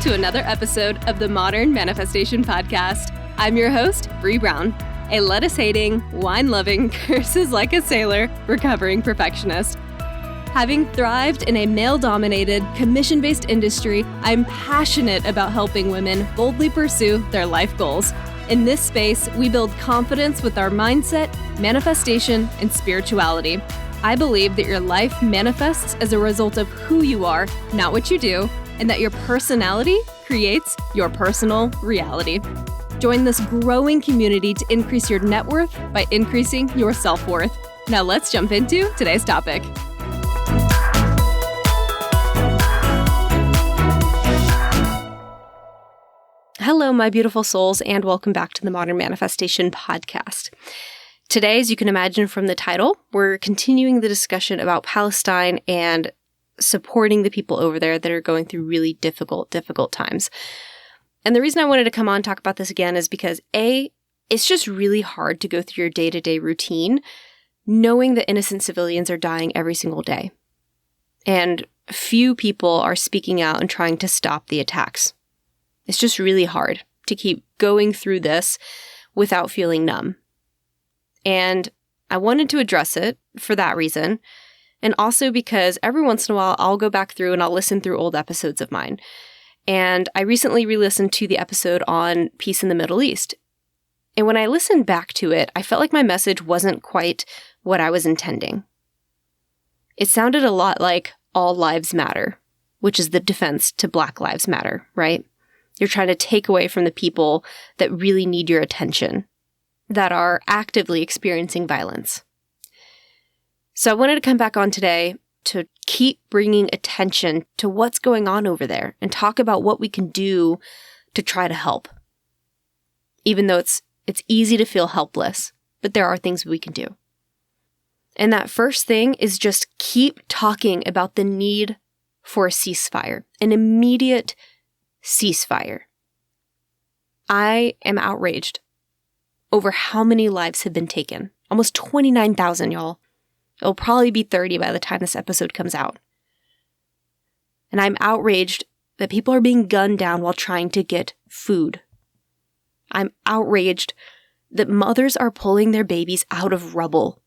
to another episode of the Modern Manifestation Podcast. I'm your host, Bree Brown, a lettuce-hating, wine-loving, curses like a sailor, recovering perfectionist. Having thrived in a male-dominated, commission-based industry, I'm passionate about helping women boldly pursue their life goals. In this space, we build confidence with our mindset, manifestation, and spirituality. I believe that your life manifests as a result of who you are, not what you do, and that your personality creates your personal reality. Join this growing community to increase your net worth by increasing your self-worth. Now let's jump into today's topic. Hello, my beautiful souls, and welcome back to the Modern Manifestation Podcast. Today, as you can imagine from the title, we're continuing the discussion about Palestine and supporting the people over there that are going through really difficult times. And the reason I wanted to come on and talk about this again is because it's just really hard to go through your day-to-day routine knowing that innocent civilians are dying every single day. And few people are speaking out and trying to stop the attacks. It's just really hard to keep going through this without feeling numb. And I wanted to address it for that reason. And also because every once in a while, I'll go back through and I'll listen through old episodes of mine. And I recently re-listened to the episode on peace in the Middle East. And when I listened back to it, I felt like my message wasn't quite what I was intending. It sounded a lot like all lives matter, which is the defense to Black Lives Matter, right? You're trying to take away from the people that really need your attention, that are actively experiencing violence. So I wanted to come back on today to keep bringing attention to what's going on over there and talk about what we can do to try to help. Even though it's easy to feel helpless, but there are things we can do. And that first thing is just keep talking about the need for a ceasefire, an immediate ceasefire. I am outraged over how many lives have been taken. Almost 29,000, y'all. It'll probably be 30 by the time this episode comes out. And I'm outraged that people are being gunned down while trying to get food. I'm outraged that mothers are pulling their babies out of rubble.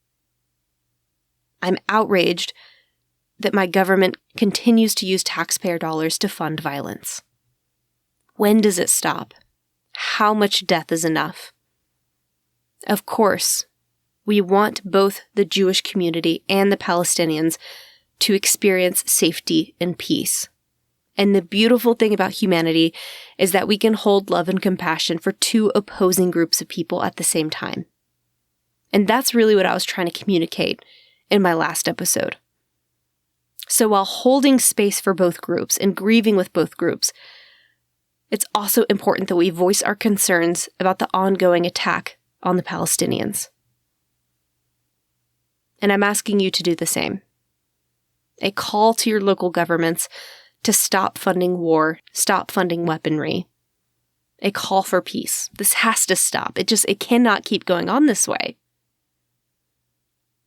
I'm outraged that my government continues to use taxpayer dollars to fund violence. When does it stop? How much death is enough? Of course, we want both the Jewish community and the Palestinians to experience safety and peace. And the beautiful thing about humanity is that we can hold love and compassion for two opposing groups of people at the same time. And that's really what I was trying to communicate in my last episode. So while holding space for both groups and grieving with both groups, it's also important that we voice our concerns about the ongoing attack on the Palestinians. And I'm asking you to do the same. A call to your local governments to stop funding war, stop funding weaponry. A call for peace. This has to stop. It cannot keep going on this way.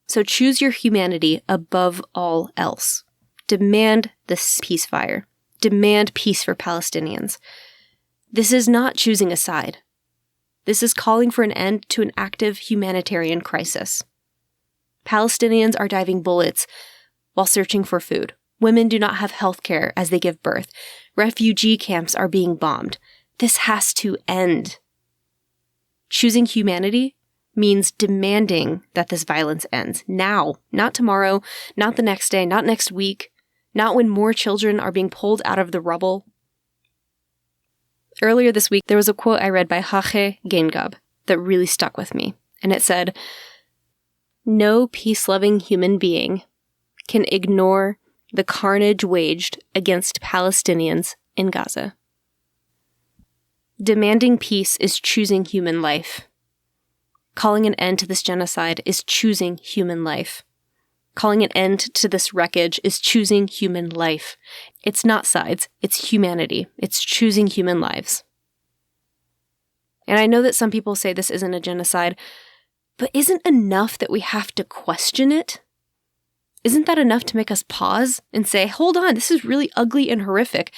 So choose your humanity above all else. Demand this ceasefire. Demand peace for Palestinians. This is not choosing a side. This is calling for an end to an active humanitarian crisis. Palestinians are diving bullets while searching for food. Women do not have health care as they give birth. Refugee camps are being bombed. This has to end. Choosing humanity means demanding that this violence ends now, not tomorrow, not the next day, not next week, not when more children are being pulled out of the rubble. Earlier this week, there was a quote I read by Hache Gengab that really stuck with me, and it said, "No peace-loving human being can ignore the carnage waged against Palestinians in Gaza." Demanding peace is choosing human life. Calling an end to this genocide is choosing human life. Calling an end to this wreckage is choosing human life. It's not sides, it's humanity. It's choosing human lives. And I know that some people say this isn't a genocide, but isn't enough that we have to question it? Isn't that enough to make us pause and say, hold on, this is really ugly and horrific?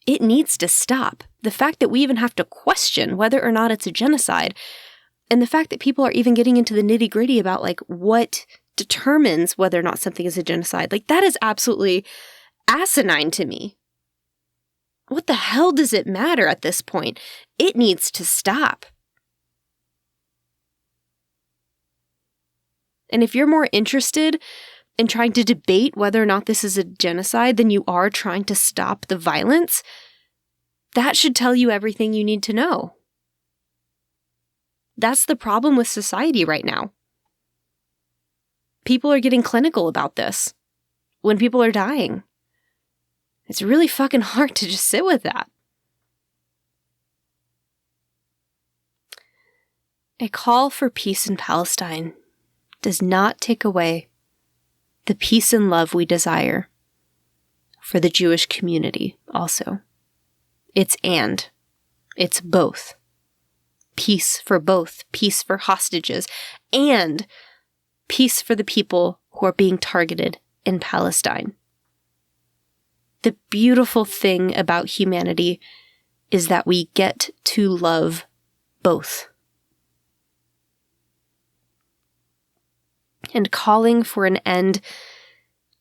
It needs to stop. The fact that we even have to question whether or not it's a genocide, and the fact that people are even getting into the nitty-gritty about like what determines whether or not something is a genocide, like that is absolutely asinine to me. What the hell does it matter at this point? It needs to stop. And if you're more interested in trying to debate whether or not this is a genocide than you are trying to stop the violence, that should tell you everything you need to know. That's the problem with society right now. People are getting clinical about this when people are dying. It's really fucking hard to just sit with that. A call for peace in Palestine does not take away the peace and love we desire for the Jewish community also. It's both. Peace for both, peace for hostages, and peace for the people who are being targeted in Palestine. The beautiful thing about humanity is that we get to love both. And calling for an end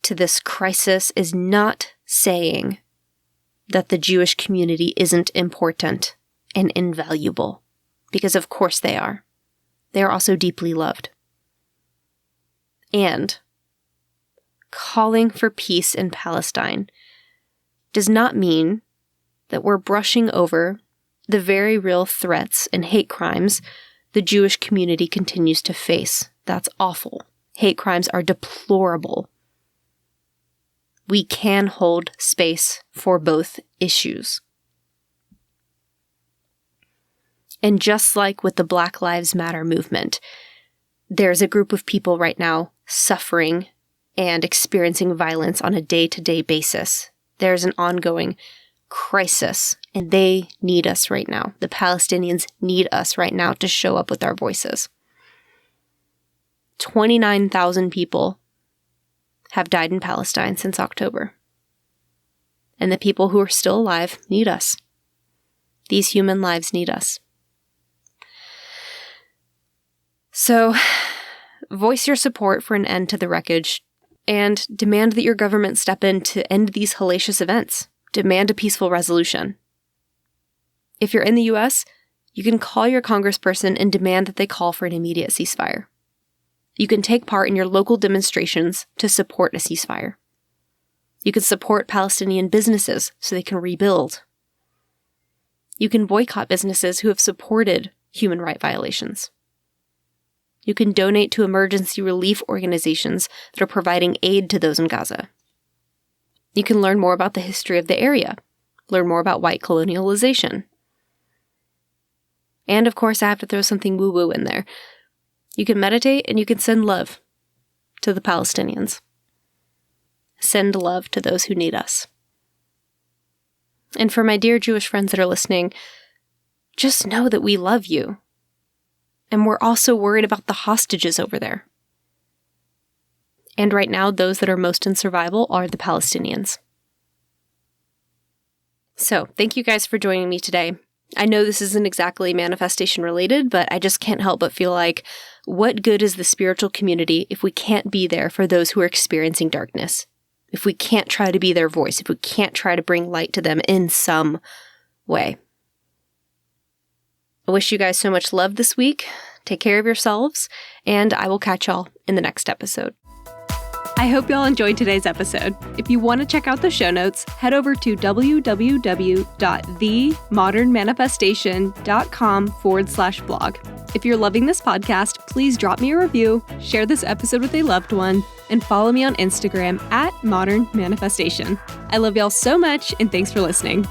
to this crisis is not saying that the Jewish community isn't important and invaluable, because of course they are. They are also deeply loved. And calling for peace in Palestine does not mean that we're brushing over the very real threats and hate crimes the Jewish community continues to face. That's awful. Hate crimes are deplorable. We can hold space for both issues. And just like with the Black Lives Matter movement, there's a group of people right now suffering and experiencing violence on a day-to-day basis. There's an ongoing crisis, and they need us right now. The Palestinians need us right now to show up with our voices. 29,000 people have died in Palestine since October. And the people who are still alive need us. These human lives need us. So, voice your support for an end to the wreckage and demand that your government step in to end these hellacious events. Demand a peaceful resolution. If you're in the U.S., you can call your congressperson and demand that they call for an immediate ceasefire. You can take part in your local demonstrations to support a ceasefire. You can support Palestinian businesses so they can rebuild. You can boycott businesses who have supported human rights violations. You can donate to emergency relief organizations that are providing aid to those in Gaza. You can learn more about the history of the area, learn more about white colonialization. And of course, I have to throw something woo-woo in there. You can meditate and you can send love to the Palestinians. Send love to those who need us. And for my dear Jewish friends that are listening, just know that we love you. And we're also worried about the hostages over there. And right now, those that are most in survival are the Palestinians. So, thank you guys for joining me today. I know this isn't exactly manifestation related, but I just can't help but feel like, what good is the spiritual community if we can't be there for those who are experiencing darkness? If we can't try to be their voice, if we can't try to bring light to them in some way. I wish you guys so much love this week. Take care of yourselves, and I will catch y'all in the next episode. I hope y'all enjoyed today's episode. If you want to check out the show notes, head over to www.themodernmanifestation.com/blog. If you're loving this podcast, please drop me a review, share this episode with a loved one, and follow me on Instagram @modernmanifestation. I love y'all so much, and thanks for listening.